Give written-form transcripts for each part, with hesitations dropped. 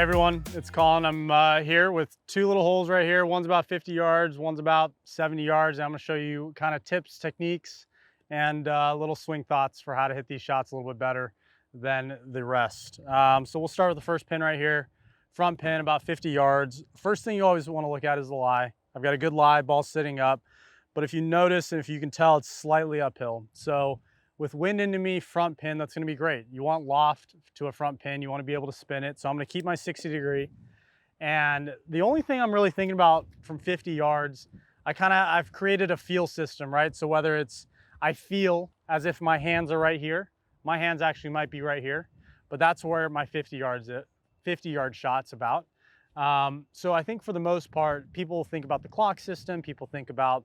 everyone, it's Colin. I'm here with two little holes right here. One's about 50 yards, one's about 70 yards. And I'm gonna show you kind of tips, techniques, and little swing thoughts for how to hit these shots a little bit better than the rest. So we'll start with the first pin right here. Front pin, about 50 yards. First thing you always wanna look at is the lie. I've got a good lie, ball sitting up. But if you notice, and if you can tell, it's slightly uphill. So with wind into me, front pin, that's gonna be great. You want loft to a front pin. You wanna be able to spin it. So I'm gonna keep my 60 degree. And the only thing I'm really thinking about from 50 yards, I've created a feel system, right? So whether it's, I feel as if my hands are right here, my hands actually might be right here, but that's where my 50 yard shot's about. So I think for the most part, people think about the clock system. People think about,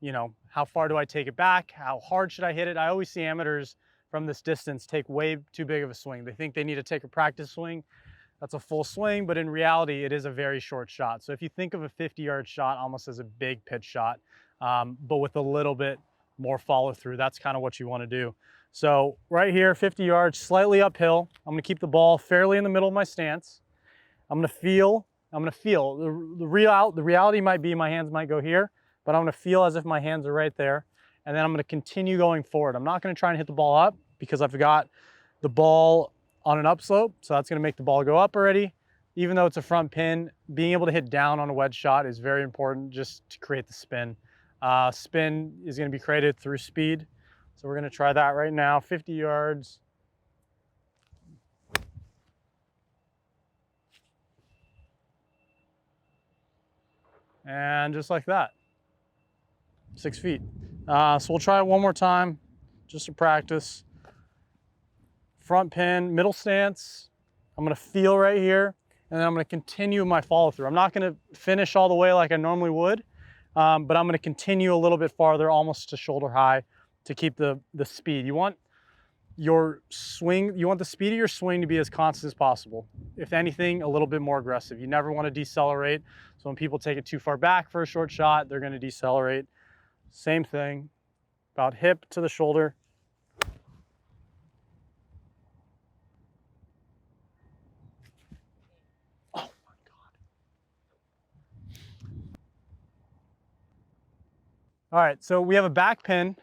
you know, how far do I take it back? How hard should I hit it? I always see amateurs from this distance take way too big of a swing. They think they need to take a practice swing. That's a full swing, but in reality, it is a very short shot. So if you think of a 50-yard shot almost as a big pitch shot, but with a little bit more follow through, that's kind of what you want to do. So right here, 50 yards, slightly uphill. I'm gonna keep the ball fairly in the middle of my stance. I'm gonna feel. The reality might be my hands might go here, but I'm gonna feel as if my hands are right there. And then I'm gonna continue going forward. I'm not gonna try and hit the ball up because I've got the ball on an upslope, so that's gonna make the ball go up already. Even though it's a front pin, being able to hit down on a wedge shot is very important just to create the spin. Spin is gonna be created through speed. So we're gonna try that right now, 50 yards. And just like that. 6 feet. So we'll try it one more time, just to practice. Front pin, middle stance. I'm gonna feel right here, and then I'm gonna continue my follow through. I'm not gonna finish all the way like I normally would, but I'm gonna continue a little bit farther, almost to shoulder high, to keep the speed. You want your swing, you want the speed of your swing to be as constant as possible. If anything, a little bit more aggressive. You never wanna decelerate. So when people take it too far back for a short shot, they're gonna decelerate. Same thing, about hip to the shoulder. Oh my God. All right, so we have a back pin.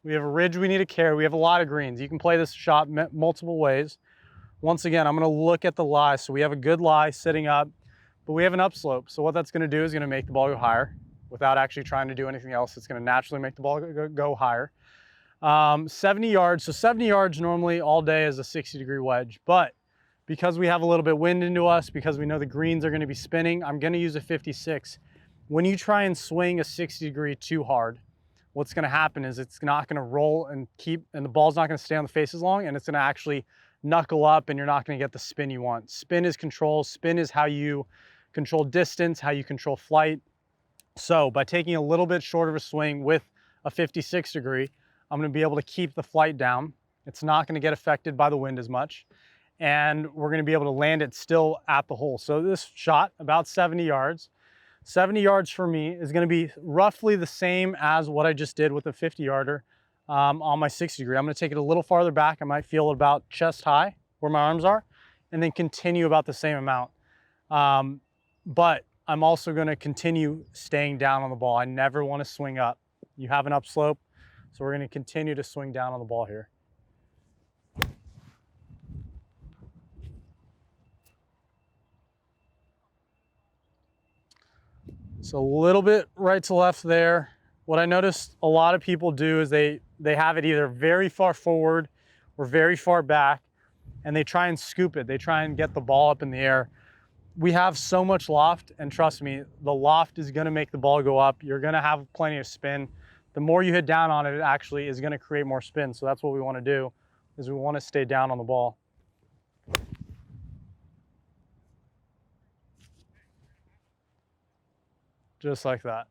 We have a ridge we need to carry. We have a lot of greens. You can play this shot multiple ways. Once again, I'm gonna look at the lie. So we have a good lie sitting up, but we have an upslope. So what that's gonna do is gonna make the ball go higher without actually trying to do anything else. It's gonna naturally make the ball go higher. 70 yards, so 70 yards normally all day is a 60-degree wedge, but because we have a little bit wind into us, because we know the greens are gonna be spinning, I'm gonna use a 56. When you try and swing a 60-degree too hard, what's gonna happen is it's not gonna roll and the ball's not gonna stay on the face as long, and it's gonna actually knuckle up and you're not gonna get the spin you want. Spin is control. Spin is how you control distance, how you control flight. So by taking a little bit shorter of a swing with a 56 degree, I'm gonna be able to keep the flight down. It's not gonna get affected by the wind as much. And we're gonna be able to land it still at the hole. So this shot, about 70 yards. 70 yards for me is gonna be roughly the same as what I just did with a 50 yarder on my 60 degree. I'm gonna take it a little farther back. I might feel about chest high where my arms are, and then continue about the same amount. But I'm also gonna continue staying down on the ball. I never wanna swing up. You have an upslope, so we're gonna continue to swing down on the ball here. So a little bit right to left there. What I noticed a lot of people do is they have it either very far forward or very far back, and they try and scoop it. They try and get the ball up in the air. We have so much loft, and trust me, the loft is gonna make the ball go up. You're gonna have plenty of spin. The more you hit down on it, it actually is gonna create more spin. So that's what we wanna do, is we wanna stay down on the ball. Just like that.